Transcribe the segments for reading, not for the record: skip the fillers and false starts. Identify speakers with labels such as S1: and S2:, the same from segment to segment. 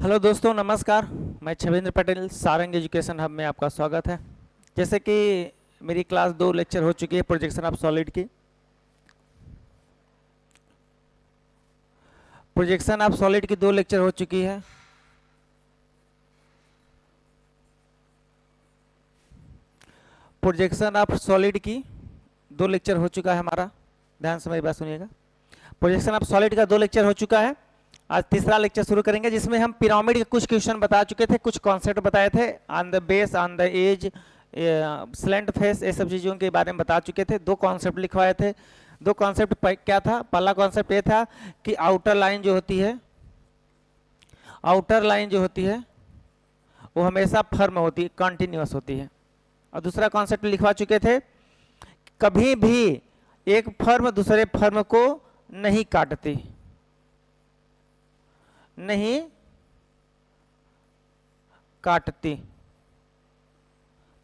S1: Hello दोस्तों, नमस्कार। मैं छवेंद्र पटेल, सारंग एजुकेशन हब में आपका स्वागत है। जैसे कि मेरी क्लास 2 लेक्चर हो चुकी है प्रोजेक्शन ऑफ सॉलिड की। प्रोजेक्शन ऑफ सॉलिड की 2 लेक्चर हो चुकी है। प्रोजेक्शन ऑफ सॉलिड की 2 लेक्चर हो चुका है हमारा। ध्यान से मेरी बात सुनिएगा। प्रोजेक्शन ऑफ सॉलिड का 2 लेक्चर हो चुका है। आज तीसरा लेक्चर शुरू करेंगे, जिसमें हम पिरामिड के कुछ क्वेश्चन बता चुके थे, कुछ कॉन्सेप्ट बताए थे। On the base, on the edge, slant face, ये सब चीज़ों के बारे में बता चुके थे। 2 कॉन्सेप्ट लिखवाए थे। 2 कॉन्सेप्ट क्या था? पहला कॉन्सेप्ट ये था कि आउटर लाइन जो होती है, आउटर लाइन जो होती है वो हमेशा फर्म होती है, कंटिन्यूअस होती है। और दूसरा कॉन्सेप्ट लिखवा चुके थे, कभी भी एक फर्म दूसरे फर्म को नहीं काटती, नहीं काटती।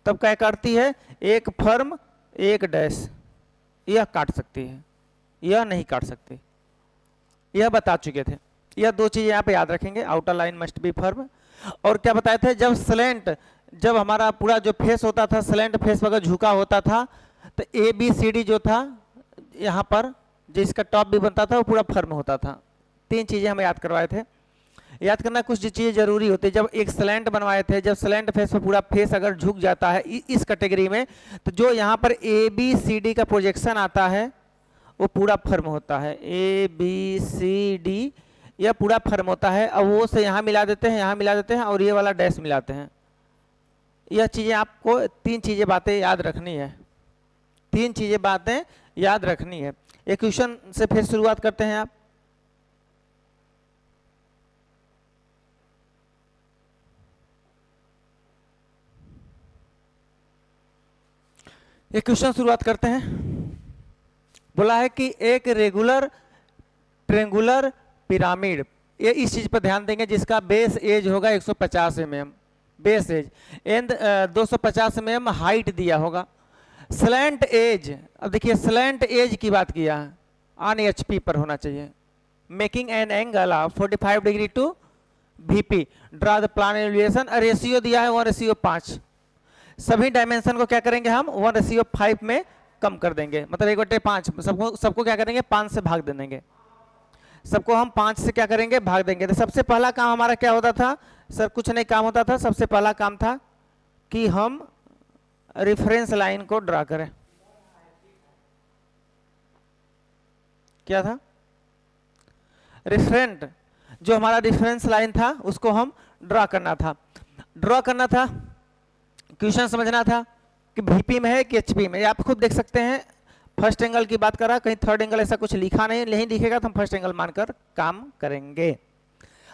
S1: तब क्या काटती है? एक फर्म एक डैश, यह काट सकती है, यह नहीं काट सकती। यह बता चुके थे। यह 2 चीजें यहाँ पे याद रखेंगे, outer line must be firm. और क्या बताए थे? जब स्लेंट, जब हमारा पूरा जो फेस होता था, स्लेंट फेस अगर झुका होता था, तो ABCD जो था यहाँ पर, जिसका टॉप भी बनता था, वो पूरा फर्म होता था। 3 चीजें हम याद करवाए थे। याद करना कुछ चीज़ें जरूरी होती है। जब एक स्लैंट बनवाए थे, जब स्लैंट फेस पर पूरा फेस अगर झुक जाता है इस कैटेगरी में, तो जो यहाँ पर ABCD का प्रोजेक्शन आता है वो पूरा फर्म होता है। ABCD यह पूरा फर्म होता है। अब वो से यहाँ मिला देते हैं, यहाँ मिला देते हैं, और ये वाला डैश मिलाते हैं। यह चीज़ें आपको 3 चीज़ें बातें याद रखनी है। 3 चीज़ें बातें याद रखनी है। एक क्वेश्चन से फिर शुरुआत करते हैं। आप एक क्वेश्चन शुरुआत करते हैं। बोला है कि एक रेगुलर ट्रेंगुलर पिरामिड, ये इस चीज पर ध्यान देंगे, जिसका बेस एज होगा 150 mm, base edge and 250 mm height दिया होगा। स्लैंट एज, अब देखिए स्लैंट एज की बात किया है, ऑन HP पर होना चाहिए। Making an angle of 45 degree to VP, draw the plan elevation. Ratio दिया है 1:5। सभी डायमेंशन को क्या करेंगे हम? 1:5 में कम कर देंगे, मतलब 1/5। सबको क्या करेंगे? 5 से भाग दे देंगे। सबको हम 5 से क्या करेंगे? भाग देंगे। तो सबसे पहला काम हमारा क्या होता था? सर कुछ नहीं काम होता था। सबसे पहला काम था कि हम रेफरेंस लाइन को ड्रा करें। क्या था? रेफरेंट, जो हमारा रेफरेंस लाइन था उसको हम ड्रा करना था। ड्रा करना था, क्वेश्चन समझना था कि VP में है कि HP में। आप खुद देख सकते हैं। फर्स्ट एंगल की बात करा, कहीं थर्ड एंगल ऐसा कुछ लिखा नहीं लिखेगा तो हम फर्स्ट एंगल मानकर काम करेंगे।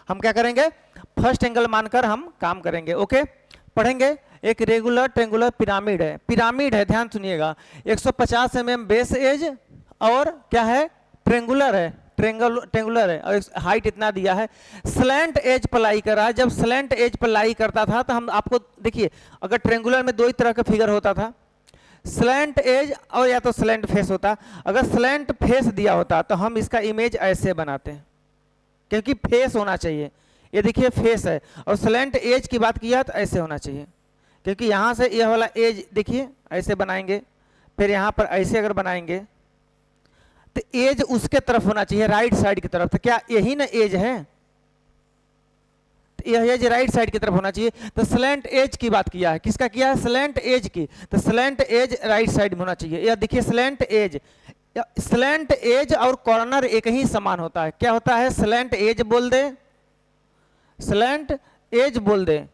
S1: हम क्या करेंगे? फर्स्ट एंगल मानकर हम काम करेंगे। ओके, पढ़ेंगे। एक रेगुलर ट्रेंगुलर पिरामिड है, पिरामिड है, ध्यान सुनिएगा। 150 mm बेस एज, और क्या है? ट्रेंगुलर है, ट्रेंगुलर है, और हाइट इतना दिया है। स्लैंट एज पर लाई कर रहा है। जब स्लैंट एज पर लाई करता था तो हम आपको देखिए, अगर ट्रेंगुलर में 2 ही तरह का फिगर होता था, स्लैंट एज और या तो स्लैंट फेस होता। अगर स्लैंट फेस दिया होता तो हम इसका इमेज ऐसे बनाते हैं, क्योंकि फेस होना चाहिए। ये देखिए फेस है, और स्लैंट एज की बात किया तो ऐसे होना चाहिए, क्योंकि यहाँ से यह वाला एज देखिए ऐसे बनाएंगे, फिर यहाँ पर ऐसे अगर बनाएंगे तो एज उसके तरफ होना चाहिए, राइट साइड की तरफ। तो क्या यही ना एज है? तो यह एज राइट साइड की तरफ होना चाहिए। तो स्लैंट एज की बात किया है, किसका किया है? स्लैंट एज की। तो स्लैंट एज राइट साइड में होना चाहिए। यह देखिए स्लैंट एज, स्लैंट एज और कॉर्नर एक ही समान होता है। क्या होता है? स्लैंट एज बोल दे, स्लैंट एज बोल दे,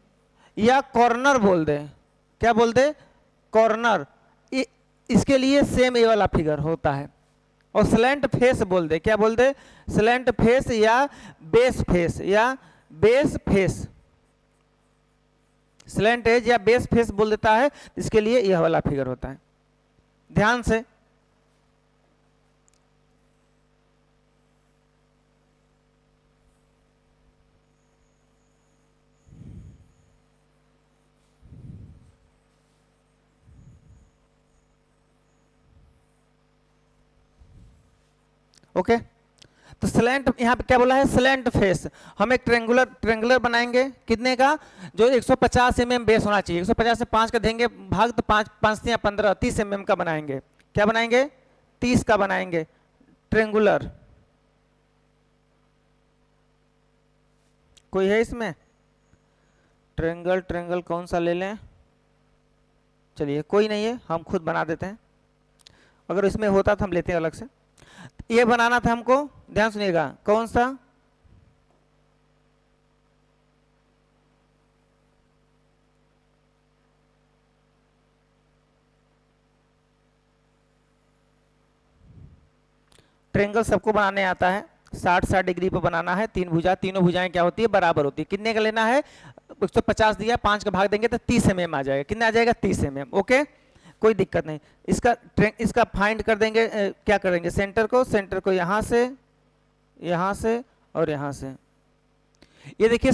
S1: या कॉर्नर बोल दे। क्या बोल दे? कॉर्नर। इसके लिए सेम ये वाला फिगर होता है। और स्लैंट फेस बोल दे, क्या बोल दे? स्लैंट फेस या बेस फेस, या बेस फेस। स्लैंट एज या बेस फेस बोल देता है, इसके लिए यह वाला फिगर होता है। ध्यान से। ओके, तो स्लैंट यहाँ पे क्या बोला है, स्लैंट फेस। हम एक ट्रेंगुलर बनाएंगे कितने का, जो 150 mm बेस होना चाहिए। 150 से 5 का देंगे भाग तो 5 5 या 15 30 mm का बनाएंगे। क्या बनाएंगे, 30 का बनाएंगे ट्रेंगुलर। कोई है इसमें ट्रेंगल कौन सा ले लें, चलिए कोई नहीं है, हम खुद बना देते हैं। अगर इसमें होता तो हम लेते हैं अलग से। ये बनाना था हमको, ध्यान सुनिएगा, कौन सा, ट्रेंगल सबको बनाने आता है। 60 डिग्री पर बनाना है, 3 भुजा, तीनों भुजाएं क्या होती है, बराबर होती है। कितने का लेना है, 150 दिया, 5 का भाग देंगे तो 30 mm आ जाएगा। कितना आ जाएगा, 30 mm। ओके, कोई दिक्कत नहीं। इसका फाइंड कर देंगे, क्या करेंगे, सेंटर को यहाँ से और यहाँ से। ये देखिए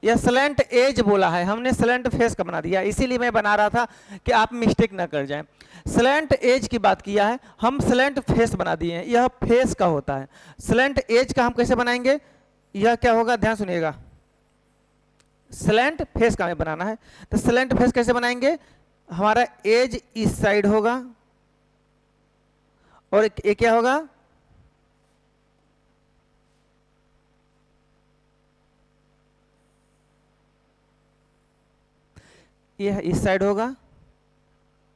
S1: यह स्लैंट एज बोला है, हमने स्लैंट फेस का बना दिया, इसीलिए मैं बना रहा था कि आप मिस्टेक ना कर जाएं। स्लैंट एज की बात किया है, हम स्लैंट फेस बना दिए हैं, यह फेस का होता है। स्लैंट एज का हम कैसे बनाएंगे, यह क्या होगा, ध्यान सुनिएगा, स्लैंट फेस का हमें बनाना है। तो स्लैंट फेस कैसे बनाएंगे, हमारा एज इस साइड होगा और एक क्या होगा, यह इस साइड होगा,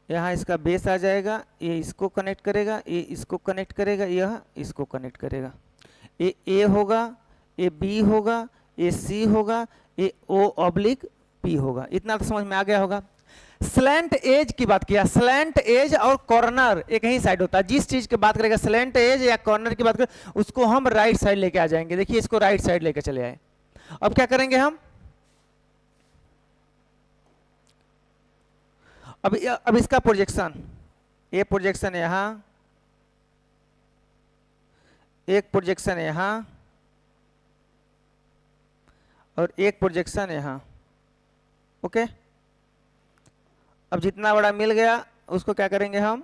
S1: यहाँ इसका बेस आ जाएगा, ये इसको कनेक्ट करेगा, ये इसको कनेक्ट करेगा, यह इसको कनेक्ट करेगा। ये ए होगा, ये बी होगा, ये सी होगा, ये ओ ऑब्लिक पी होगा। इतना तो समझ में आ गया होगा। स्लैंट एज की बात किया, स्लैंट एज और कॉर्नर एक ही साइड होता है। जिस चीज की बात करेगा, स्लैंट एज या कॉर्नर की बात करें, उसको हम राइट साइड लेके आ जाएंगे। देखिए इसको राइट साइड लेके चले आए। अब क्या करेंगे हम, अब इसका प्रोजेक्शन, ये प्रोजेक्शन यहां, एक प्रोजेक्शन यहां और एक प्रोजेक्शन यहां। ओके, अब जितना बड़ा मिल गया उसको क्या करेंगे, हम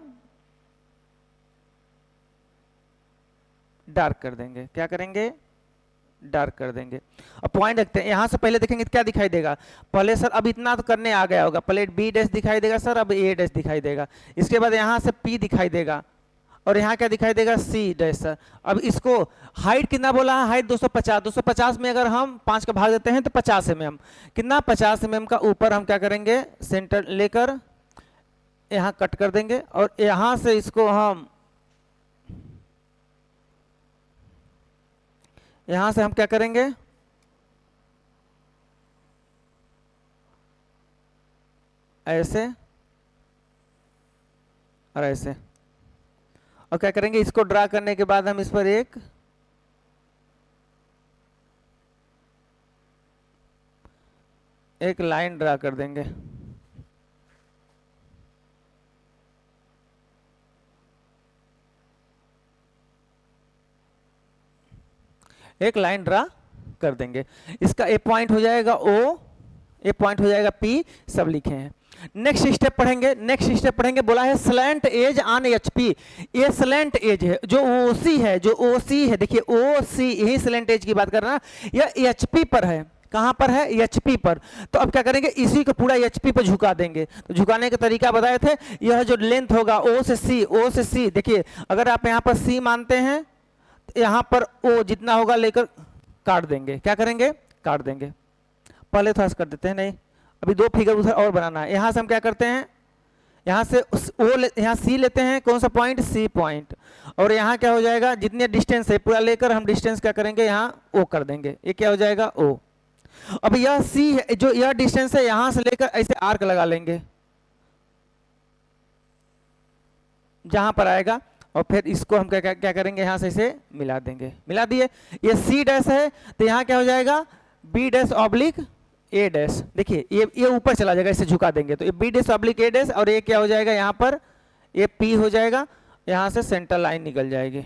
S1: डार्क कर देंगे। क्या करेंगे, डार्क कर देंगे। अब पॉइंट रखते हैं, यहां से पहले देखेंगे तो क्या दिखाई देगा, पहले सर अब इतना तो करने आ गया होगा, पहले बी डैश दिखाई देगा सर, अब ए डैश दिखाई देगा, इसके बाद यहां से पी दिखाई देगा और यहाँ क्या दिखाई देगा, सी डैश सर। अब इसको हाइट कितना बोला है, हाइट 250, 250 में अगर हम 5 का भाग देते हैं तो 50 mm, कितना 50 mm का ऊपर हम क्या करेंगे, सेंटर लेकर यहाँ कट कर देंगे और यहाँ से इसको हम यहां से हम क्या करेंगे, ऐसे और ऐसे, और क्या करेंगे, इसको ड्रा करने के बाद हम इस पर एक लाइन ड्रा कर देंगे। एक लाइन ड्रा कर देंगे, इसका ए पॉइंट हो जाएगा ओ, ए पॉइंट हो जाएगा पी, सब लिखे हैं। नेक्स्ट स्टेप पढ़ेंगे, बोला है स्लैंट एज ऑन एचपी। ये स्लैंट एज है, जो ओसी है, देखिए ओसी, यही स्लैंट एज की बात कर रहा है, यह एचपी पर है। कहां पर है, एचपी पर। तो अब क्या करेंगे, इसी को पूरा एचपी पर झुका देंगे। तो झुकाने का तरीका बताए थे, यह जो लेंथ होगा ओ से सी, देखिए अगर आप यहां पर सी मानते हैं, यहां पर ओ जितना होगा लेकर काट देंगे। क्या करेंगे, काट देंगे। पहले थोड़ा सा कर देते हैं, नहीं अभी 2 फिगर उधर और बनाना है। यहां से हम क्या करते हैं, यहां से ओ यहां सी लेते हैं, कौन सा पॉइंट, सी पॉइंट, और यहां क्या हो जाएगा, जितने डिस्टेंस है पूरा लेकर हम डिस्टेंस क्या करेंगे, यहां ओ कर देंगे। ये क्या हो जाएगा, ओ। अब यह सी है, जो यह डिस्टेंस है, यहां से लेकर ऐसे आर्क लगा लेंगे जहां पर आएगा, और फिर इसको हम क्या करेंगे, यहां से इसे मिला देंगे। मिला दिए, ये सी डैश है तो यहां क्या हो जाएगा, B dash oblique A dash. देखिए ये ऊपर चला जाएगा, इसे झुका देंगे तो ये B dash oblique A dash, और ये क्या हो जाएगा, यहां पर ये पी हो जाएगा, यहां से सेंटर लाइन निकल जाएगी,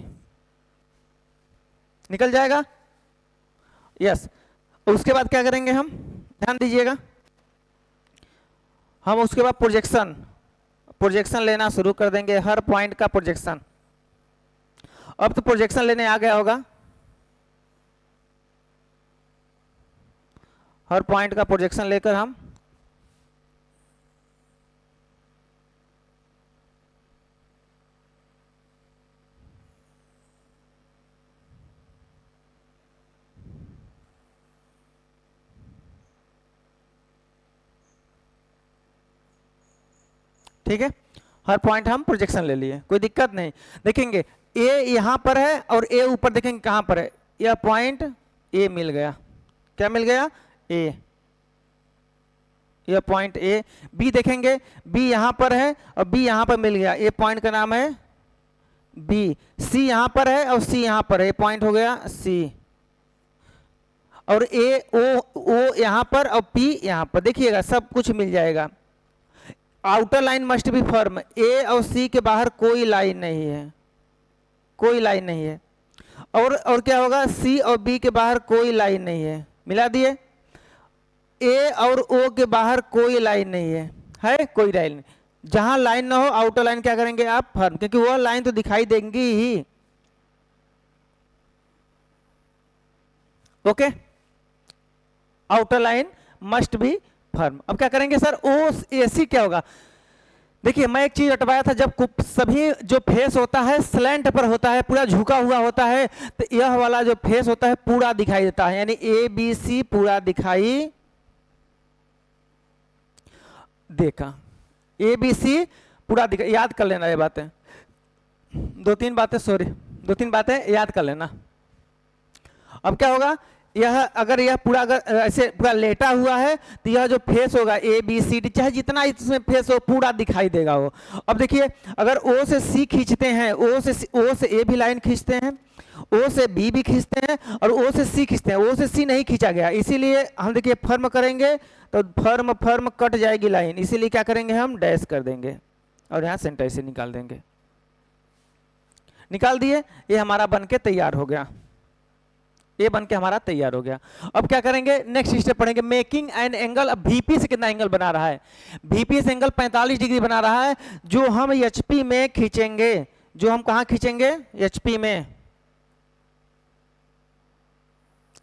S1: निकल जाएगा, यस। उसके बाद क्या करेंगे हम, ध्यान दीजिएगा, हम उसके बाद प्रोजेक्शन लेना शुरू कर देंगे, हर पॉइंट का प्रोजेक्शन। अब तो प्रोजेक्शन लेने आ गया होगा, हर पॉइंट का प्रोजेक्शन लेकर हम ठीक है, हर पॉइंट हम प्रोजेक्शन ले लिए, कोई दिक्कत नहीं। देखेंगे ए यहां पर है और ए ऊपर, देखेंगे कहां पर है, यह पॉइंट ए मिल गया, क्या मिल गया, ए, यह पॉइंट ए। बी देखेंगे, बी यहां पर है और बी यहां पर मिल गया, ए पॉइंट का नाम है बी। सी यहां पर है और सी यहां पर है, पॉइंट हो गया सी। और ए ओ यहां पर और पी यहां पर, देखिएगा सब कुछ मिल जाएगा। Outer line must be firm, A और सी के बाहर कोई लाइन नहीं है, कोई लाइन नहीं है। और क्या होगा, सी और बी के बाहर कोई लाइन नहीं है, मिला दिए। ए और ओ के बाहर कोई लाइन नहीं है कोई लाइन नहीं। जहां लाइन ना हो आउटर लाइन क्या करेंगे आप, फर्म, क्योंकि वह लाइन तो दिखाई देंगी ही। Okay, outer line must be firm. अब क्या करेंगे सर, ओ ए सी क्या होगा, देखिए मैं एक चीज हटवाया था, जब सभी जो फेस होता है स्लैंट पर होता है, पूरा झुका हुआ होता है, तो यह वाला जो फेस होता है पूरा दिखाई देता है, यानी ए बी सी पूरा दिखाई देखा, ए बी सी पूरा दिखा, याद कर लेना ये बातें, दो तीन बातें याद कर लेना। अब क्या होगा, यह अगर यह पूरा अगर ऐसे पूरा लेटा हुआ है तो यह जो फेस होगा ए बी सी डी, चाहे जितना इसमें फेस हो पूरा दिखाई देगा वो। अब देखिए अगर ओ से सी खींचते हैं, ओ से ए भी लाइन खींचते हैं, ओ से बी भी खींचते हैं और ओ से सी खींचते हैं, ओ से सी नहीं खींचा गया, इसीलिए हम देखिए फर्म करेंगे तो फर्म कट जाएगी लाइन, इसीलिए क्या करेंगे हम डैश कर देंगे और यहाँ सेंटर से निकाल देंगे। निकाल दिए, ये हमारा बन के तैयार हो गया, ये बन के हमारा तैयार हो गया। अब क्या करेंगे, नेक्स्ट स्टेप पढ़ेंगे मेकिंग एन एंगल। अब वीपी से कितना एंगल बना रहा है, वीपी से एंगल 45 डिग्री बना रहा है, जो हम एचपी में खींचेंगे, जो हम कहां खींचेंगे, एचपी में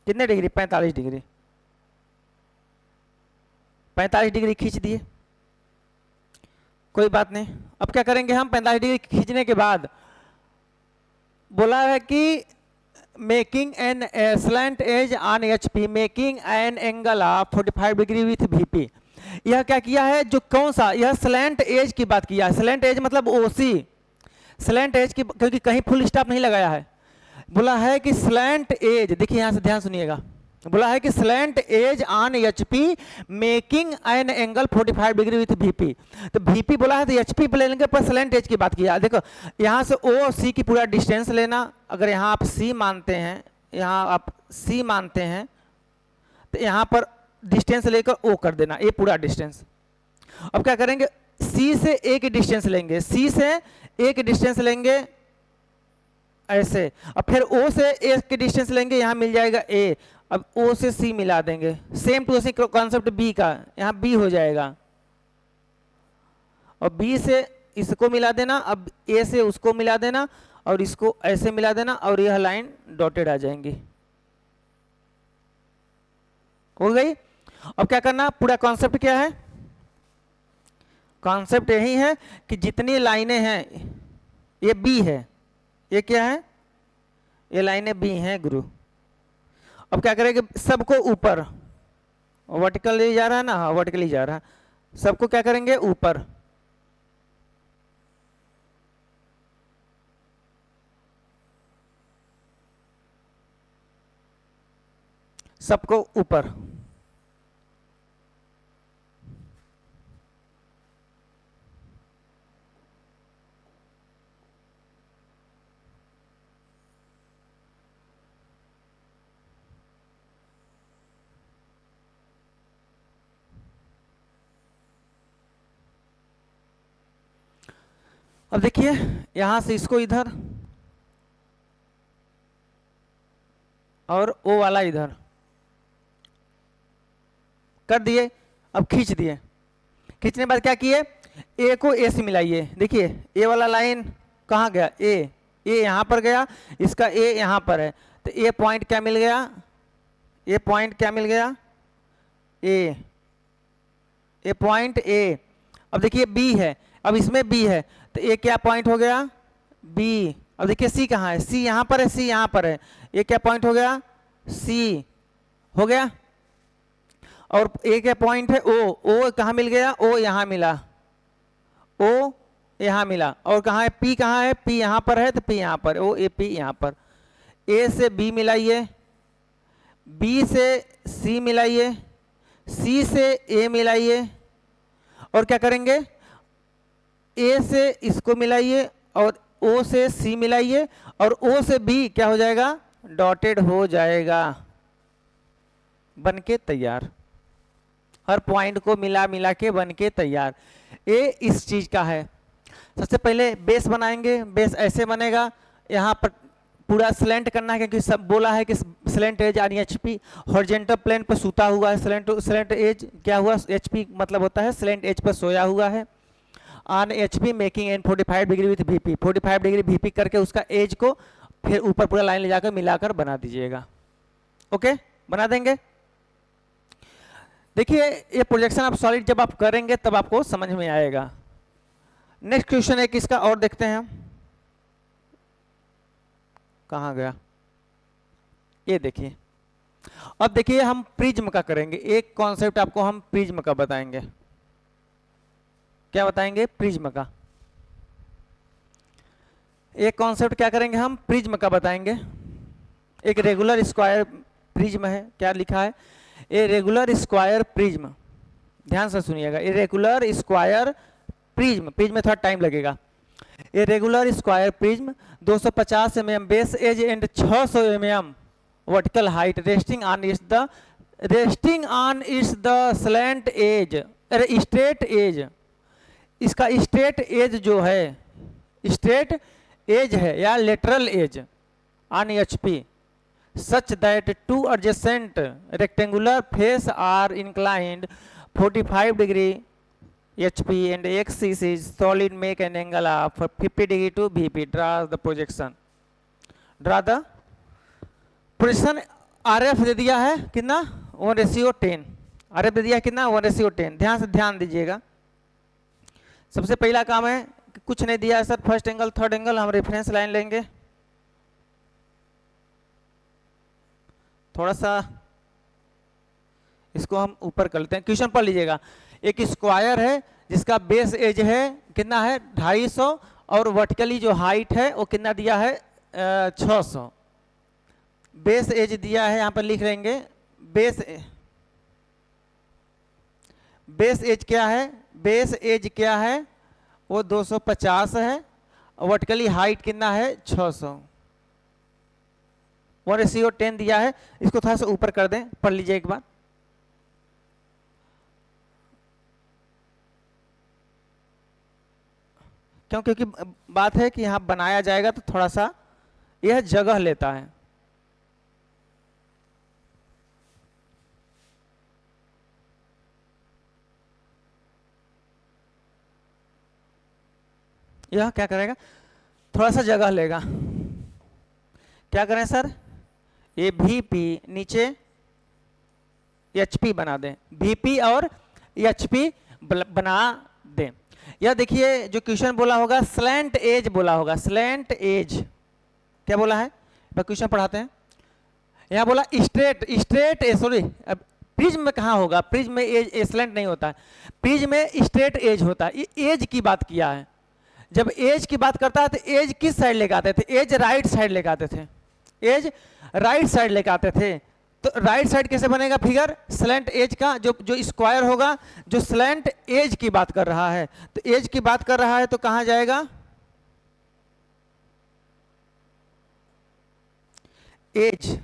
S1: कितने डिग्री, 45 डिग्री, 45 डिग्री खींच दिए, कोई बात नहीं। अब क्या करेंगे हम, 45 डिग्री खींचने के बाद बोला है कि making an slant edge on HP, making an angle of 45 degree with VP. यह क्या किया है, जो कौन सा, यह स्लैंट एज की बात किया है, स्लैंट एज मतलब ओसी, स्लैंट एज की, क्योंकि कहीं फुल स्टॉप नहीं लगाया है, बोला है कि स्लैंट एज, देखिए यहां से ध्यान सुनिएगा, बोला है कि slant edge on HP making an angle 45 degree with VP. तो वीपी बोला है तो एचपी पे लेने पर स्लैंट एज की बात किया। देखो यहां से ओ और सी की पूरा डिस्टेंस लेना, अगर यहां आप सी मानते हैं, यहां आप सी मानते हैं तो यहां पर डिस्टेंस लेकर ओ कर देना, ये पूरा डिस्टेंस। अब क्या करेंगे, सी से ए की डिस्टेंस लेंगे, सी से ए की डिस्टेंस लेंगे ऐसे, और फिर ओ से ए की डिस्टेंस लेंगे, यहां मिल जाएगा ए, अब ओ से सी मिला देंगे, same to same concept B का, यहां बी हो जाएगा, और बी से इसको मिला देना, अब ए से उसको मिला देना और इसको ऐसे मिला देना, और यह लाइन डॉटेड आ जाएंगी, हो गई। अब क्या करना, पूरा कॉन्सेप्ट क्या है, कॉन्सेप्ट यही है कि जितनी लाइनें हैं, ये बी है, ये क्या है, ये लाइनें बी हैं गुरु। अब क्या करेंगे, सबको ऊपर, वर्टिकली जा रहा है ना, हाँ वर्टिकली जा रहा है, सबको क्या करेंगे ऊपर, सबको ऊपर। अब देखिए यहां से इसको इधर और ओ वाला इधर कर दिए, अब खींच दिए, खींचने के बाद क्या किए, ए को ए से मिलाइए, देखिए ए वाला लाइन कहाँ गया, ए यहाँ पर गया, इसका ए यहाँ पर है, तो ए पॉइंट क्या मिल गया, ए पॉइंट क्या मिल गया, ए, ए पॉइंट ए। अब देखिए बी है, अब इसमें बी है, तो ए क्या पॉइंट हो गया, बी। अब देखिए सी कहाँ है, सी यहाँ पर है, सी यहाँ पर है, ये क्या पॉइंट हो गया, सी हो गया। और ए क्या पॉइंट है, ओ, ओ कहाँ मिल गया, ओ यहाँ मिला, ओ यहाँ मिला। और कहाँ है, पी कहाँ है, पी यहाँ पर है, तो पी यहाँ पर, ओ ए पी यहाँ पर। ए से बी मिलाइए, बी से सी मिलाइए, सी से ए मिलाइए, और क्या करेंगे, ए से इसको मिलाइए और ओ से सी मिलाइए, और ओ से बी क्या हो जाएगा, डॉटेड हो जाएगा, बनके तैयार। हर पॉइंट को मिला मिला के बनके तैयार। ए इस चीज का है। सबसे पहले बेस बनाएंगे, बेस ऐसे बनेगा, यहाँ पर पूरा स्लेंट करना है, क्योंकि सब बोला है कि slant edge are HP, horizontal plane पर सूता हुआ है। स्लेंट एज क्या हुआ, एचपी मतलब होता है स्लेंट एज पर सोया हुआ है। On HP making N 45 degree with VP, 45 degree VP करके उसका एज को फिर ऊपर पूरा लाइन ले जाकर मिलाकर बना दीजिएगा। ओके, बना देंगे। देखिए ये प्रोजेक्शन आप सॉलिड जब आप करेंगे तब आपको समझ में आएगा। नेक्स्ट क्वेश्चन है किसका और देखते हैं, कहाँ गया, ये देखिए। अब देखिए हम प्रिज्म का करेंगे, एक कॉन्सेप्ट आपको हम प्रिज्म का बताएंगे। क्या बताएंगे, प्रिज्म का एक कॉन्सेप्ट क्या करेंगे हम, प्रिज्म का बताएंगे। एक रेगुलर स्क्वायर प्रिज्म है, क्या लिखा है, ए रेगुलर स्क्वायर प्रिज्म, ध्यान से सुनिएगा, a regular square prism, prism में थोड़ा टाइम लगेगा। A regular square prism 250 mm base edge and 600 mm vertical height, resting on its the slant edge, अरे स्ट्रेट एज, इसका स्ट्रेट एज जो है, स्ट्रेट एज है या lateral edge on HP, such that two adjacent rectangular face are inclined 45 degree HP and axis is solid, make an angle of 50 degree to VP. Draw the projection. Draw the projection. RF दे दिया है कितना, 1:10। RF दे दिया है कितना, 1:10। ध्यान दीजिएगा। सबसे पहला काम है कि कुछ नहीं दिया है sir, first angle third angle हम रेफरेंस लाइन लेंगे। थोड़ा सा इसको हम ऊपर कर लेते हैं, क्वेश्चन पढ़ लीजिएगा। एक स्क्वायर है जिसका बेस एज है कितना है, 250, और वर्टिकली जो हाइट है वो कितना दिया है, 600। बेस एज दिया है, यहां पर लिख लेंगे, बेस एज क्या है, बेस एज क्या है, वो 250 है, और वर्टिकली हाइट कितना है, 600। 1:10 दिया है, इसको थोड़ा सा ऊपर कर दें, पढ़ लीजिए एक बार। क्यों, क्योंकि बात है कि यहां बनाया जाएगा तो थोड़ा सा यह जगह लेता है। यह क्या करेगा, थोड़ा सा जगह लेगा। क्या करें सर, ये VP नीचे HP बना दें, VP और HP बना दें। यह देखिए जो क्वेश्चन बोला होगा स्लैंट एज बोला होगा, स्लैंट एज क्या बोला है, क्वेश्चन पढ़ाते हैं। यहाँ बोला स्ट्रेट एज, सॉरी प्रिज्म में कहाँ होगा, प्रिज्म में एज स्लैंट नहीं होता है, प्रिज्म में स्ट्रेट एज होता है। ये एज की बात किया है, जब एज की बात करता है तो एज किस साइड लेके आते थे, एज राइट साइड लेके आते थे, एज राइट साइड लेके आते थे। तो राइट साइड कैसे बनेगा फिगर, स्लैंट एज का जो स्क्वायर होगा, जो स्लैंट एज की बात कर रहा है, तो एज की बात कर रहा है तो कहां जाएगा, एज।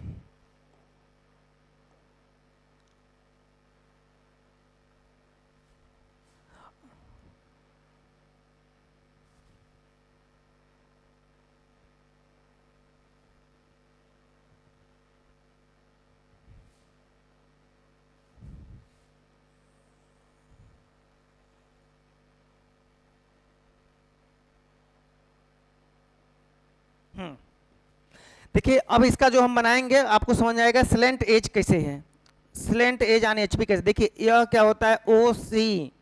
S1: देखिए अब इसका जो हम बनाएंगे आपको समझ आएगा स्लैंट एज कैसे है। स्लेंट एज ऑन एचपी कैसे, देखिए यह क्या होता है, ओ सी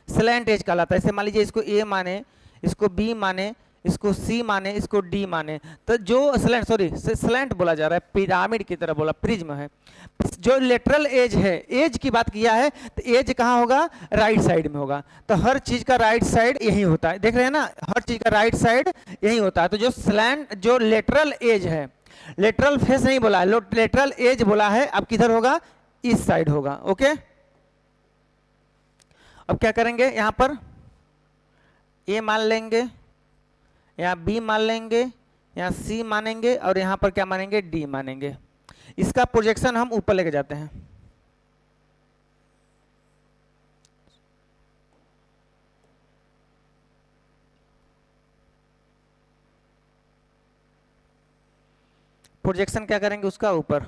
S1: स्लेंट एज कहलाता है। ऐसे मान लीजिए इसको ए माने, इसको बी माने, इसको सी माने, इसको डी माने, तो जो स्लेंट, सॉरी स्लेंट बोला जा रहा है, पिरामिड की तरह बोला, प्रिज्म है। जो लेटरल एज है, एज की बात किया है, तो एज कहाँ होगा, राइट साइड में होगा। तो हर चीज का राइट साइड यही होता है, देख रहे हैं ना, हर चीज का राइट साइड यही होता है। तो जो स्लेंट, जो लेटरल एज है, लेटरल फेस नहीं बोला है, लेटरल एज बोला है, अब किधर होगा, इस साइड होगा। ओके, अब क्या करेंगे, यहां पर ए मान लेंगे, यहाँ बी मान लेंगे, यहाँ सी मानेंगे, और यहाँ पर क्या मानेंगे, डी मानेंगे। इसका प्रोजेक्शन हम ऊपर लेके जाते हैं। प्रोजेक्शन क्या करेंगे उसका, ऊपर।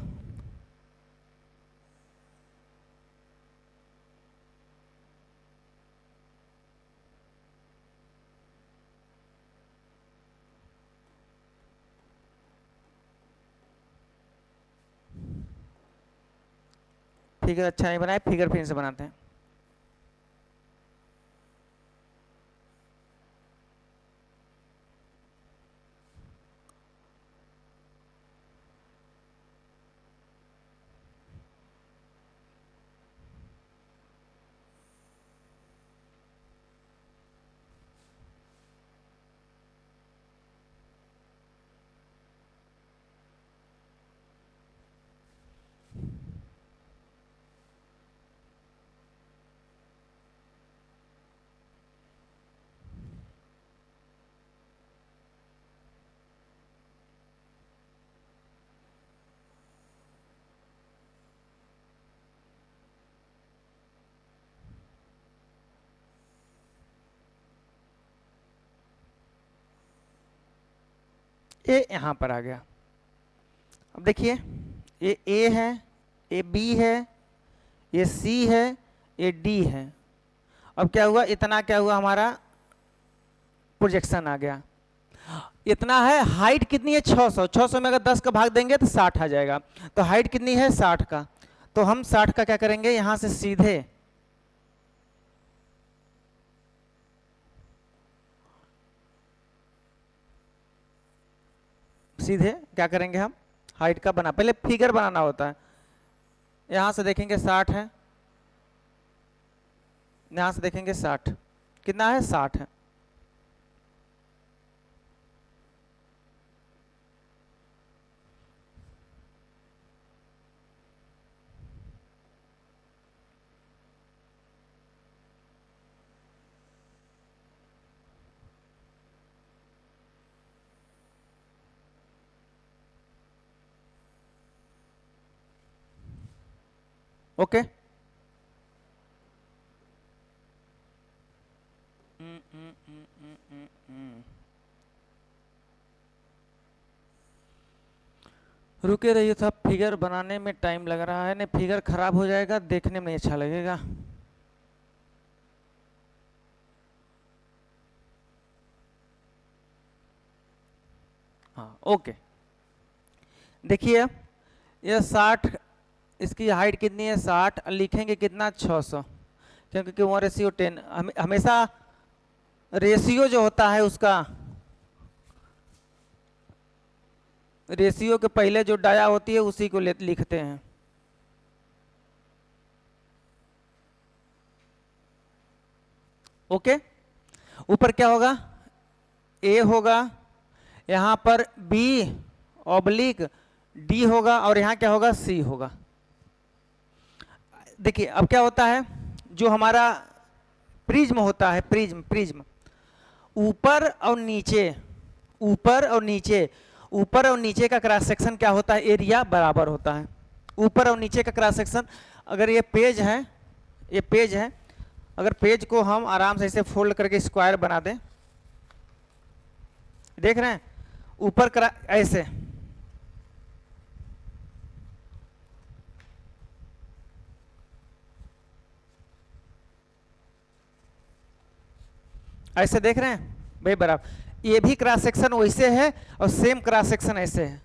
S1: फिगर अच्छा नहीं बनाए, फिगर फिर से बनाते हैं। ये यहां पर आ गया। अब देखिए, ये ए है, ये बी है, ये सी है, ये डी है। अब क्या हुआ, इतना क्या हुआ, हमारा प्रोजेक्शन आ गया। इतना है, हाइट कितनी है, 600। 600 में अगर 10 का भाग देंगे तो 60 आ जाएगा। तो हाइट कितनी है, 60 का। तो हम 60 का क्या करेंगे, यहां से सीधे सीधे क्या करेंगे, हम हाइट का बना, पहले फिगर बनाना होता है। यहां से देखेंगे 60 है, यहां से देखेंगे 60, कितना है, 60 है। ओके, रुके रहिए, था फिगर बनाने में टाइम लग रहा है, नहीं फिगर खराब हो जाएगा, देखने में अच्छा लगेगा। हाँ ओके, देखिए ये 60, इसकी हाइट कितनी है, 60, लिखेंगे कितना, 600, क्योंकि 1:10। हमेशा रेशियो जो होता है उसका, रेशियो के पहले जो डाया होती है उसी को लिखते हैं। ओके, ऊपर क्या होगा, ए होगा, यहां पर बी ऑब्लिक डी होगा, और यहां क्या होगा, सी होगा। देखिए अब क्या होता है, जो हमारा प्रिज्म होता है, प्रिज्म ऊपर और नीचे, ऊपर और नीचे, ऊपर और नीचे का क्रॉस सेक्शन क्या होता है, एरिया बराबर होता है। ऊपर और नीचे का क्रॉस सेक्शन, अगर ये पेज है, ये पेज है, अगर पेज को हम आराम से इसे फोल्ड करके स्क्वायर बना दें, देख रहे हैं, ऊपर ऐसे, ऐसे देख रहे हैं भाई, बराबर। ये भी क्रॉस सेक्शन वैसे है, और सेम क्रॉस सेक्शन ऐसे है,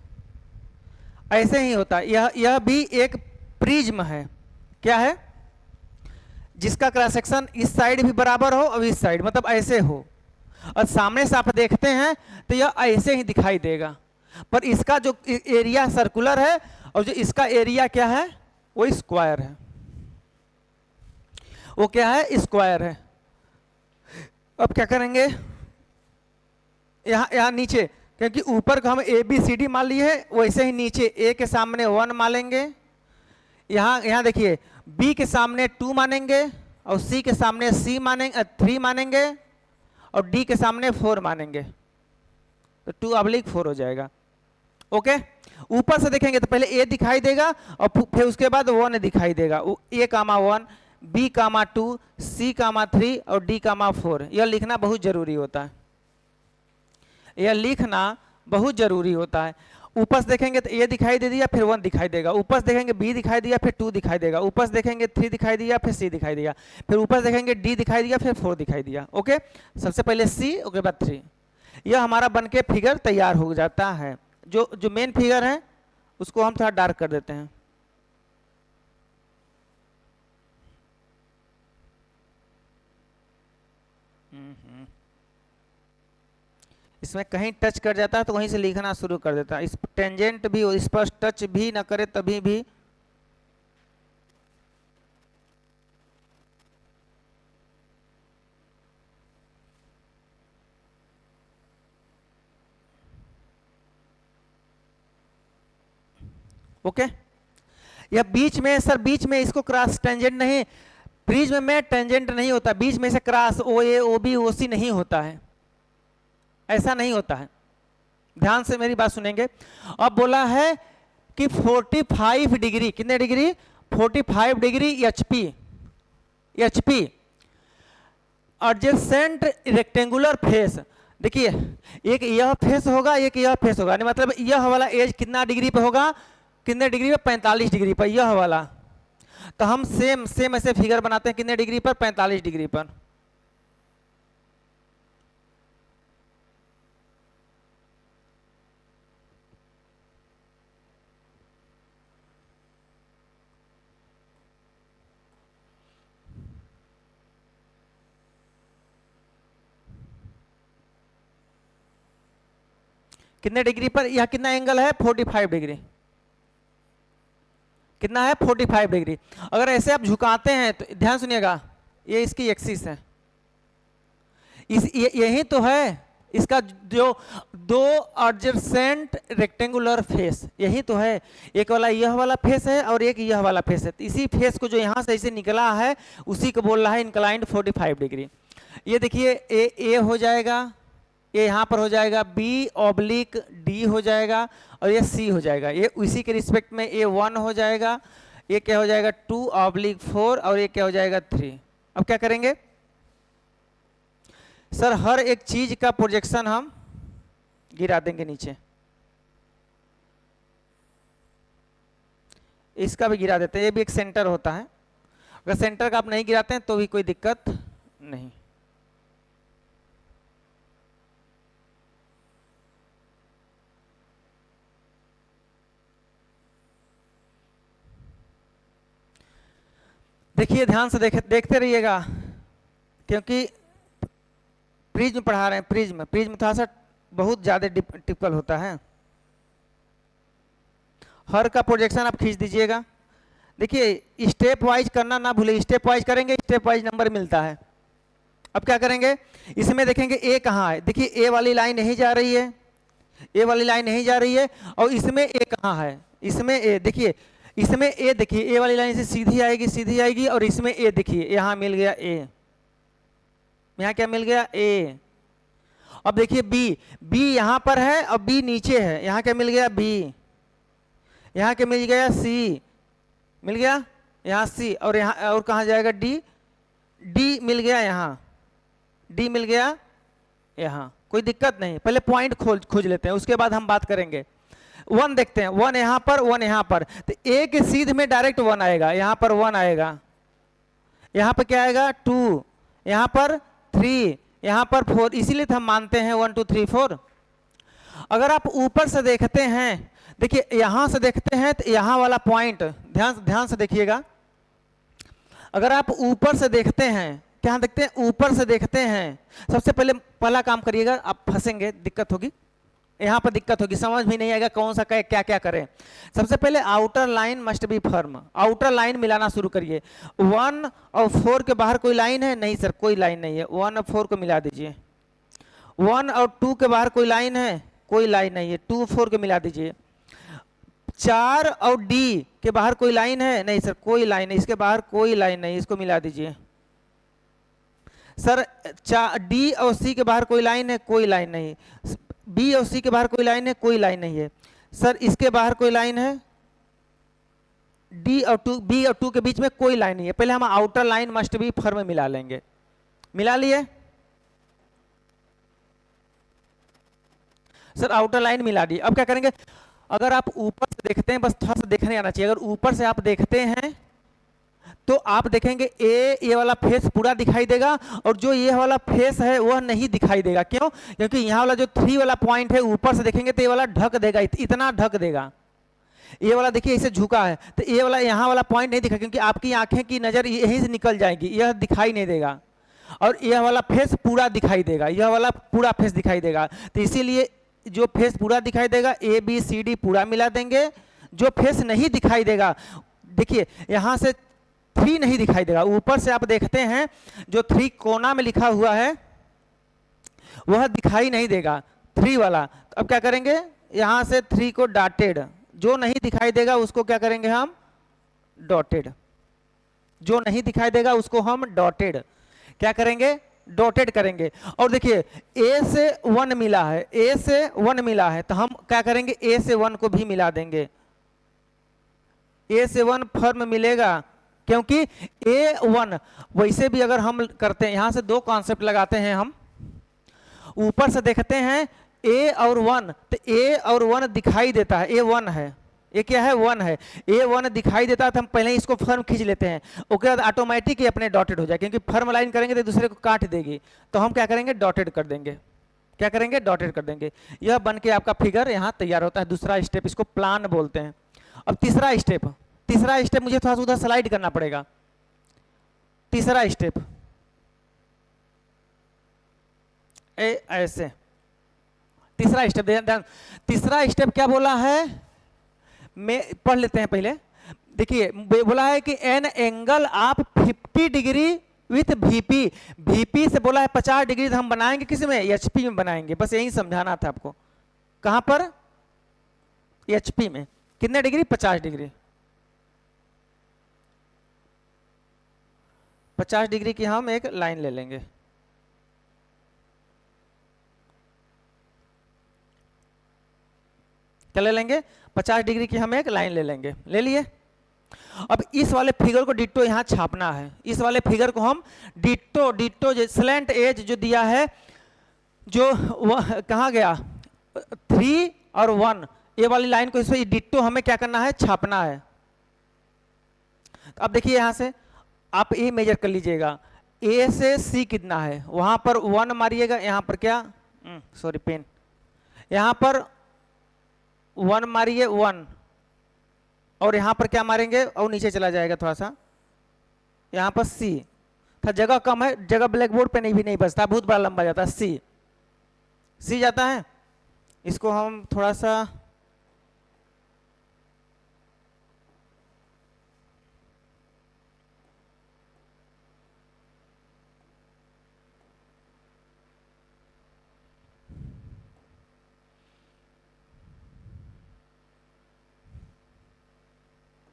S1: ऐसे ही होता है। यह भी एक प्रिज्म है, क्या है, जिसका क्रॉस सेक्शन इस साइड भी बराबर हो और इस साइड, मतलब ऐसे हो, और सामने से आप देखते हैं तो यह ऐसे ही दिखाई देगा, पर इसका जो एरिया सर्कुलर है और जो इसका एरिया क्या है वो स्क्वायर है, वो क्या है, स्क्वायर है। अब क्या करेंगे, यहाँ नीचे, क्योंकि ऊपर को हम ए बी सी डी मान लिए है, वैसे ही नीचे ए के सामने 1 मानेंगे, यहाँ देखिए बी के सामने 2 मानेंगे, और सी के सामने 3 मानेंगे, और डी के सामने 4 मानेंगे, तो 2/4 हो जाएगा। ओके, ऊपर से देखेंगे तो पहले ए दिखाई देगा और फिर उसके बाद 1 दिखाई देगा, A, 1, B, 2, C, 3 और D, 4। यह लिखना बहुत जरूरी होता है, यह लिखना बहुत जरूरी होता है। ऊपर से देखेंगे तो ए दिखाई दे दिया, फिर 1 दिखाई देगा, ऊपर से देखेंगे बी दिखाई दिया, फिर 2 दिखाई देगा, ऊपर से देखेंगे 3 दिखाई दिया, फिर सी दिखाई दिया, फिर ऊपर से देखेंगे डी दिखाई दिया, फिर 4 दिखाई दिया। ओके, सबसे पहले सी, उसके बाद 3। यह हमारा बनके फिगर तैयार हो जाता है। जो मेन फिगर है उसको हम थोड़ा डार्क कर देते हैं। इसमें कहीं टच कर जाता है तो वहीं से लिखना शुरू कर देता है। इस टेंजेंट भी इस पर टच भी ना करे तभी भी ओके। यह बीच में, सर बीच में इसको क्रॉस टेंजेंट नहीं, प्रिज्म में टेंजेंट नहीं होता, बीच में से क्रॉस ओ ए ओ बी ओ सी नहीं होता है, ऐसा नहीं होता है। ध्यान से मेरी बात सुनेंगे। अब बोला है कि 45 डिग्री, कितने degree, 45 degree HP, adjacent rectangular face. देखिए एक यह फेस होगा, एक यह फेस होगा, मतलब यह वाला एज कितना डिग्री पे होगा, कितने डिग्री पे, 45 डिग्री पर यह वाला। तो हम सेम ऐसे फिगर बनाते हैं, कितने डिग्री पर, 45 डिग्री पर। कितने डिग्री पर, यह कितना एंगल है, 45 डिग्री, कितना है, 45 डिग्री। अगर ऐसे आप झुकाते हैं तो ध्यान सुनिएगा, ये इसकी एक्सिस है, यही तो है इसका जो दो एडजेसेंट रेक्टेंगुलर फेस, यही तो है। एक वाला यह वाला फेस है और एक यह वाला फेस है, तो इसी फेस को जो यहां से ऐसे निकला है उसी को बोल रहा है इंक्लाइंड 45 डिग्री। ये देखिए ए हो जाएगा, ये यहाँ पर हो जाएगा B/D हो जाएगा, और ये C हो जाएगा। ये उसी के रिस्पेक्ट में ये 1 हो जाएगा, ये क्या हो जाएगा 2/4, और ये क्या हो जाएगा 3। अब क्या करेंगे सर, हर एक चीज का प्रोजेक्शन हम गिरा देंगे नीचे, इसका भी गिरा देते हैं, ये भी एक सेंटर होता है। अगर सेंटर का आप नहीं गिराते हैं तो भी कोई दिक्कत नहीं। देखिए ध्यान से देखते रहिएगा, क्योंकि प्रिज्म पढ़ा रहे हैं, प्रिज्म थोड़ा सा बहुत ज्यादा टिपिकल होता है। हर का प्रोजेक्शन आप खींच दीजिएगा। देखिए स्टेप वाइज करना ना भूले, स्टेप वाइज करेंगे स्टेप वाइज नंबर मिलता है। अब क्या करेंगे, इसमें देखेंगे ए कहाँ है, देखिए ए वाली लाइन नहीं जा रही है, ए वाली लाइन नहीं जा रही है, और इसमें ए कहाँ है, इसमें ए, देखिए इसमें ए, देखिए ए वाली लाइन से सीधी आएगी, और इसमें ए देखिए यहाँ मिल गया ए, यहाँ क्या मिल गया ए। अब देखिए बी यहाँ पर है और बी नीचे है, यहाँ क्या मिल गया बी, यहाँ क्या मिल गया सी, मिल गया यहाँ सी, और यहाँ और कहाँ जाएगा डी मिल गया यहाँ, डी मिल गया यहाँ, कोई दिक्कत नहीं। पहले पॉइंट खोज लेते हैं, उसके बाद हम बात करेंगे। 1 देखते हैं, 1 यहाँ पर, 1 यहाँ पर, तो ए के सीध में डायरेक्ट 1 आएगा, यहाँ पर 1 आएगा, यहाँ पर क्या आएगा 2, यहाँ पर 3, यहाँ पर 4, इसीलिए हम मानते हैं 1 2 3 4। अगर आप ऊपर से देखते हैं, देखिए यहां से देखते हैं तो यहाँ वाला पॉइंट ध्यान से देखिएगा, अगर आप ऊपर से देखते हैं, क्या देखते हैं, ऊपर से देखते हैं, सबसे पहले पहला काम करिएगा, आप फंसेंगे, दिक्कत होगी, यहाँ पर दिक्कत होगी, समझ भी नहीं आएगा कौन सा क्या क्या करें। सबसे पहले outer line must be firm, outer line मिलाना शुरू करिए। 1 और 4 के बाहर कोई लाइन है? नहीं सर, कोई लाइन नहीं है। 1 और 4 को मिला दीजिए। 1 और 2 के बाहर कोई लाइन है? कोई लाइन नहीं है। 2 4 को मिला दीजिए। 4 और डी के बाहर कोई लाइन है? नहीं सर, कोई लाइन नहीं, इसके बाहर कोई लाइन नहीं, इसको मिला दीजिए। सर डी और सी के बाहर कोई लाइन है? कोई लाइन नहीं। बी और सी के बाहर कोई लाइन है? कोई लाइन नहीं है। सर इसके बाहर कोई लाइन है? डी और 2, बी और 2 के बीच में कोई लाइन नहीं है। पहले हम outer line must be firm मिला लेंगे। मिला लिए? सर आउटर लाइन मिला दी। अब क्या करेंगे, अगर आप ऊपर से देखते हैं, बस थोड़ा सा देखने आना चाहिए, अगर ऊपर से आप देखते हैं तो आप देखेंगे ये वाला फेस पूरा दिखाई देगा, और जो ये वाला फेस है वह नहीं दिखाई देगा। क्यों? क्योंकि यहाँ वाला जो 3 वाला पॉइंट है, ऊपर से देखेंगे तो ये वाला ढक देगा, इतना ढक देगा। ये वाला देखिए इसे झुका है, तो ये वाला यहाँ वाला पॉइंट नहीं दिखा, क्योंकि आपकी आंखें की नजर यहीं से निकल जाएगी, यह दिखाई नहीं देगा। और यह वाला फेस पूरा दिखाई देगा, यह वाला पूरा फेस दिखाई देगा। तो इसीलिए जो फेस पूरा दिखाई देगा, ए बी सी डी पूरा मिला देंगे। जो फेस नहीं दिखाई देगा, देखिए यहाँ से 3 नहीं दिखाई देगा, ऊपर से आप देखते हैं जो 3 कोना में लिखा हुआ है वह दिखाई नहीं देगा, 3 वाला। तो अब क्या करेंगे, यहाँ से 3 को डॉटेड, जो नहीं दिखाई देगा उसको क्या करेंगे हम? डॉटेड। जो नहीं दिखाई देगा उसको हम डॉटेड क्या करेंगे? डॉटेड करेंगे। और देखिए ए से 1 मिला है, ए से 1 मिला है, तो हम क्या करेंगे? ए से 1 को भी मिला देंगे। ए से 1 फर्म मिलेगा, क्योंकि A1 वैसे भी अगर हम करते हैं, यहां से 2 कॉन्सेप्ट लगाते हैं हम। ऊपर से देखते हैं A और 1, तो A और 1 दिखाई देता है, A1 है, ये क्या है? 1 है। A1 दिखाई देता है, तो हम पहले ही इसको फर्म खींच लेते हैं, उसके बाद ऑटोमेटिक ही अपने डॉटेड हो जाए, क्योंकि फर्म लाइन करेंगे तो दूसरे को काट देगी। तो हम क्या करेंगे? डॉटेड कर देंगे। क्या करेंगे? डॉटेड कर देंगे। यह बन के आपका फिगर यहाँ तैयार होता है। दूसरा स्टेप, इसको प्लान बोलते हैं। अब तीसरा स्टेप मुझे थोड़ा सा उधर स्लाइड करना पड़ेगा। तीसरा स्टेप ऐसे, तीसरा स्टेप क्या बोला है? मैं पढ़ लेते हैं पहले। देखिए बोला है कि एन एंगल आप 50 डिग्री विथ वीपी। वीपी से बोला है 50 डिग्री, तो हम बनाएंगे किस में? एचपी में बनाएंगे। बस यही समझाना था आपको। कहां पर? एचपी में। कितने डिग्री? 50 डिग्री। 50 डिग्री की हम एक लाइन ले लेंगे। क्या ले लेंगे? 50 डिग्री की हम एक लाइन ले लेंगे। ले लिए? अब इस वाले फिगर को डिट्टो यहां छापना है। इस वाले फिगर को हम डिट्टो जो स्लैंट एज जो दिया है, जो कहां गया? 3 और 1, ये वाली लाइन को इसमें डिट्टो हमें क्या करना है? छापना है। तो अब देखिए यहां से आप ए मेजर कर लीजिएगा, ए से सी कितना है, वहां पर 1 मारिएगा, यहां पर क्या, सॉरी पेन, यहां पर 1 मारिए 1, और यहां पर क्या मारेंगे? और नीचे चला जाएगा थोड़ा सा, यहां पर सी था, जगह कम है, जगह ब्लैक बोर्ड पे भी नहीं बचता, बहुत बड़ा लंबा जाता है। सी जाता है। इसको हम थोड़ा सा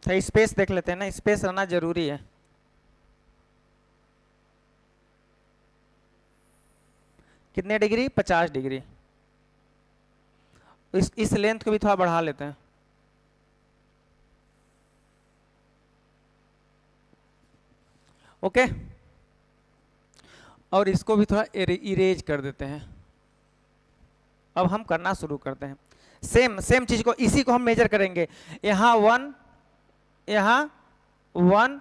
S1: स्पेस देख लेते हैं ना, स्पेस रहना जरूरी है। कितने डिग्री? 50 डिग्री। इस लेंथ को भी थोड़ा बढ़ा लेते हैं। ओके, और इसको भी थोड़ा इरेज कर देते हैं। अब हम करना शुरू करते हैं। सेम चीज को, इसी को हम मेजर करेंगे। यहाँ 1, यहाँ 1,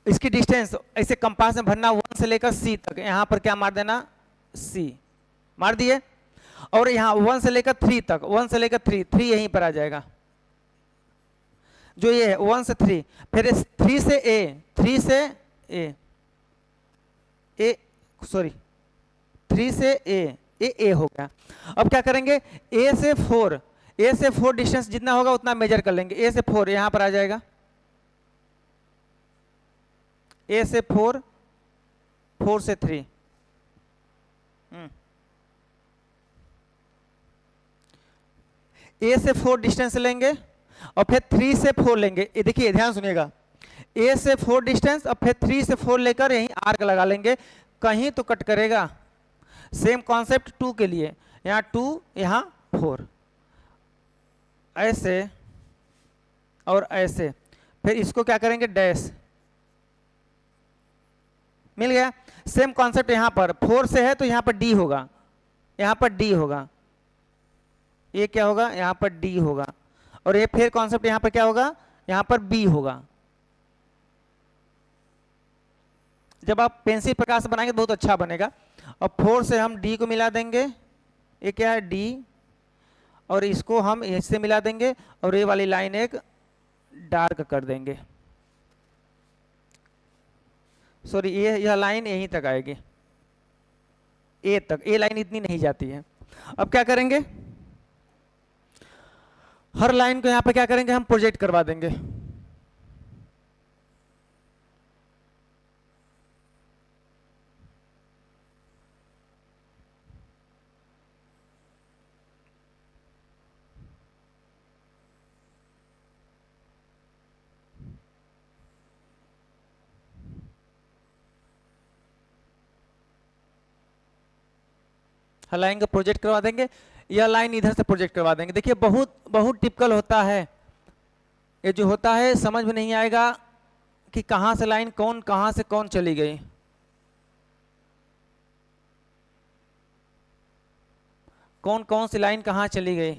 S1: इसकी डिस्टेंस ऐसे कंपास में भरना 1 से लेकर सी तक। यहाँ पर क्या मार देना? सी मार दिए। और यहाँ 1 से लेकर 3 तक, 1 से लेकर 3 यहीं पर आ जाएगा, जो ये है 1 से 3, फिर 3 से ए, 3 से ए, ए सॉरी 3 से ए हो गया। अब क्या करेंगे, ए से 4 डिस्टेंस जितना होगा उतना मेजर कर लेंगे। ए से 4 यहां पर आ जाएगा, ए से 4 से 3, ए से 4 डिस्टेंस लेंगे और फिर 3 से 4 लेंगे। ये देखिए ध्यान सुनिएगा, ए से 4 डिस्टेंस और फिर 3 से 4 लेकर यहीं आर्क लगा लेंगे, कहीं तो कट करेगा। सेम कॉन्सेप्ट 2 के लिए, यहाँ 2 यहाँ 4, ऐसे और ऐसे, फिर इसको क्या करेंगे डैश, मिल गया। सेम कॉन्सेप्ट यहाँ पर 4 से है तो यहाँ पर डी होगा, यहाँ पर डी होगा, ये क्या होगा यहाँ पर डी होगा, और ये फिर कॉन्सेप्ट यहाँ पर क्या होगा, यहाँ पर बी होगा। जब आप पेंसिल प्रकार से बनाएंगे तो बहुत अच्छा बनेगा। और 4 से हम डी को मिला देंगे, ये क्या है डी, और इसको हम इससे मिला देंगे और ये वाली लाइन एक डार्क कर देंगे। सॉरी, यह लाइन यहीं तक आएगी, ए तक, ए लाइन इतनी नहीं जाती है। अब क्या करेंगे, हर लाइन को यहां पे क्या करेंगे हम प्रोजेक्ट करवा देंगे। हर लाइन को प्रोजेक्ट करवा देंगे, यह लाइन इधर से प्रोजेक्ट करवा देंगे। देखिए बहुत बहुत टिपिकल होता है ये जो होता है, समझ में नहीं आएगा कि कहां से लाइन कहां से कौन चली गई। कौन सी लाइन कहां चली गई।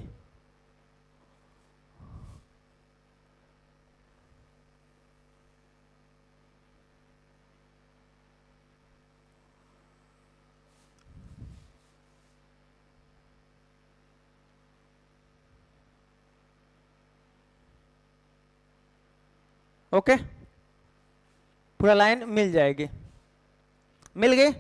S1: ओके, पूरा लाइन मिल जाएगी, मिल गई।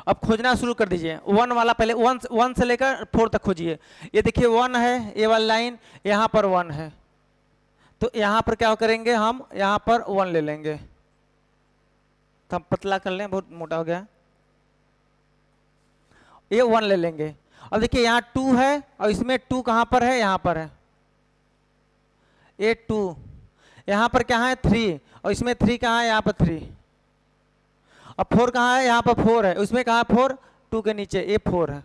S1: अब खोजना शुरू कर दीजिए। 1 वाला पहले 1 से लेकर 4 तक खोजिए। ये देखिए 1 है, ये वाली लाइन यहाँ पर 1 है, तो यहाँ पर क्या करेंगे हम, यहाँ पर 1 ले लेंगे। तो हम पतला कर लें, बहुत मोटा हो गया। ये 1 ले लेंगे। अब देखिए यहाँ 2 है और इसमें 2 कहाँ पर है, यहाँ पर है। ये 2, यहाँ पर क्या है 3, और इसमें 3 कहाँ है, यहाँ पर 3। अब 4 कहाँ है, यहाँ पर 4 है, उसमें कहाँ 4, 2 के नीचे ये 4 है।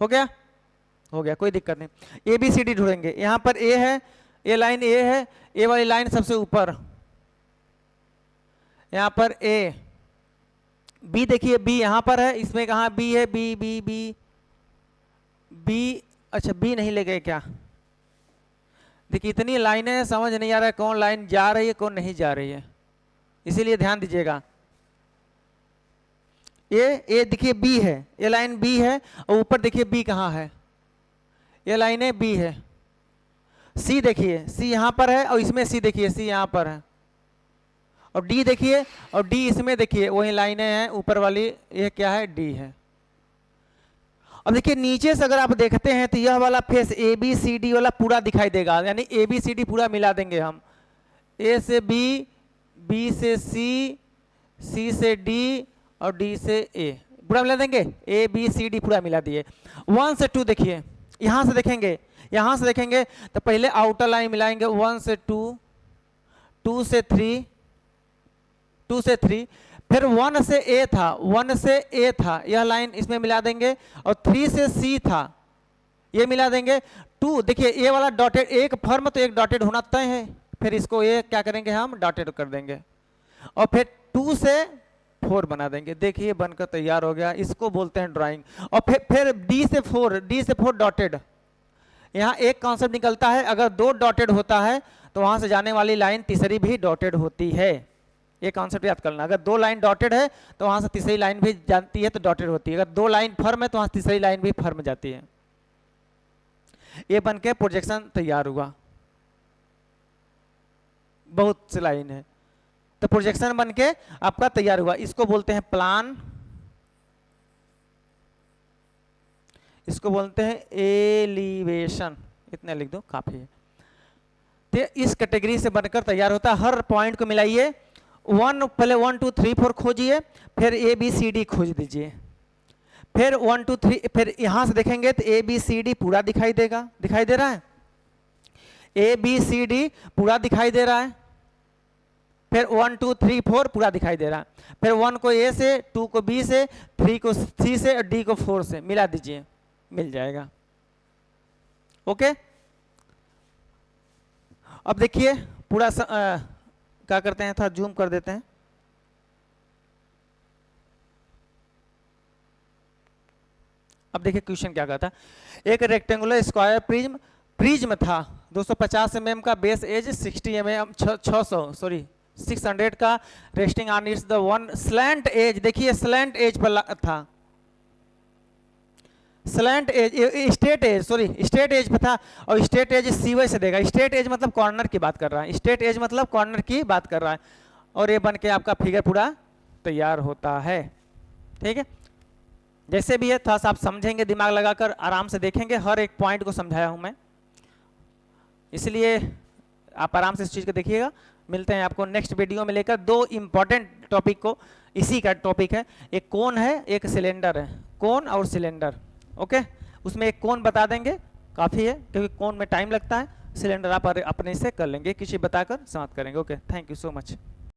S1: हो गया, हो गया, कोई दिक्कत नहीं। ए बी सी डी ढूंढेंगे। यहाँ पर ए है, ये लाइन ए है, ए वाली लाइन सबसे ऊपर, यहाँ पर ए। बी देखिए, बी यहाँ पर है, इसमें कहाँ बी है, बी बी बी बी, अच्छा बी नहीं ले गए क्या। देखिए इतनी लाइनें समझ नहीं आ रहा है कौन लाइन जा रही है कौन नहीं जा रही है, इसीलिए ध्यान दीजिएगा। ये देखिए बी है, ये लाइन बी है, और ऊपर देखिए बी कहाँ है, ये लाइनें बी है। सी देखिए, सी यहाँ पर है, और इसमें सी देखिए, सी यहाँ पर है। और डी देखिए, और डी इसमें देखिए, वही लाइनें हैं ऊपर वाली, ये क्या है, डी है। अब देखिए नीचे से अगर आप देखते हैं तो यह वाला face A B C D वाला पूरा दिखाई देगा, यानी ए बी सी डी पूरा मिला देंगे हम। ए से बी, बी से सी, सी से डी, और डी से ए, पूरा मिला देंगे। ए बी सी डी पूरा मिला दिए। 1 से 2 देखिए, यहां से देखेंगे, यहां से देखेंगे तो पहले आउटर लाइन मिलाएंगे। 1 से 2, 2 से 3, 2 से 3, फिर 1 से ए था, 1 से ए था, यह लाइन इसमें मिला देंगे। और 3 से सी था, ये मिला देंगे। 2 देखिए, ए वाला डॉटेड, एक फर्म तो एक डॉटेड होना तय है, फिर इसको ये क्या करेंगे हम, डॉटेड कर देंगे। और फिर 2 से 4 बना देंगे। देखिए बनकर तैयार हो गया, इसको बोलते हैं ड्राइंग। और फिर डी से 4 डॉटेड। यहाँ एक कॉन्सेप्ट निकलता है, अगर 2 डॉटेड होता है तो वहां से जाने वाली लाइन तीसरी भी डॉटेड होती है। ये कॉन्सेप्ट याद करना, अगर 2 लाइन डॉटेड है तो वहां से तीसरी लाइन भी जानती है तो डॉटेड होती है। अगर 2 लाइन फर्म है तो वहां से तीसरी लाइन भी फर्म जाती है। ये बनके प्रोजेक्शन तैयार हुआ, बहुत सी लाइन है। तो प्रोजेक्शन बन के आपका तैयार हुआ, इसको बोलते हैं प्लान, इसको बोलते हैं एलिवेशन, इतना लिख दो काफी है। तो इस कैटेगरी से बनकर तैयार होता है। हर पॉइंट को मिलाइए, पहले 1 2 3 4 खोजिए, फिर ए बी सी डी खोज दीजिए, फिर 1 2 3, फिर यहां से देखेंगे तो ए बी सी डी पूरा दिखाई देगा, दिखाई दे रहा है, ए बी सी डी पूरा दिखाई दे रहा है, फिर 1 2 3 4 पूरा दिखाई दे रहा है, फिर 1 को ए से, 2 को बी से, 3 को सी से और डी को 4 से मिला दीजिए, मिल जाएगा। ओके, अब देखिए पूरा क्या करते हैं, थोड़ा जूम कर देते हैं। अब देखिए क्वेश्चन क्या कहता है। एक रेक्टेंगुलर स्क्वायर प्रिज्म, प्रिज्म था 250 mm का, बेस एज 60 mm 600 का, resting on its the one slant edge, देखिए स्लैंट एज पर था, slant edge, straight edge, sorry straight edge पे था, और स्ट्रेट एज सीवे से देगा। स्ट्रेट एज मतलब कॉर्नर की बात कर रहा है, स्ट्रेट एज मतलब कॉर्नर की बात कर रहा है, और ये बन के आपका फिगर पूरा तैयार होता है। ठीक है, जैसे भी है थोड़ा सा आप समझेंगे, दिमाग लगाकर आराम से देखेंगे, हर एक पॉइंट को समझाया हूं मैं, इसलिए आप आराम से इस चीज को देखिएगा। मिलते हैं आपको नेक्स्ट वीडियो में लेकर दो इंपॉर्टेंट टॉपिक को, इसी का टॉपिक है, एक कोन है एक सिलेंडर है, कोन और सिलेंडर। ओके, उसमें एक कोन बता देंगे काफी है, क्योंकि कोन में टाइम लगता है, सिलेंडर आप अपने से कर लेंगे, किसी बताकर समाप्त करेंगे। Okay, thank you so much.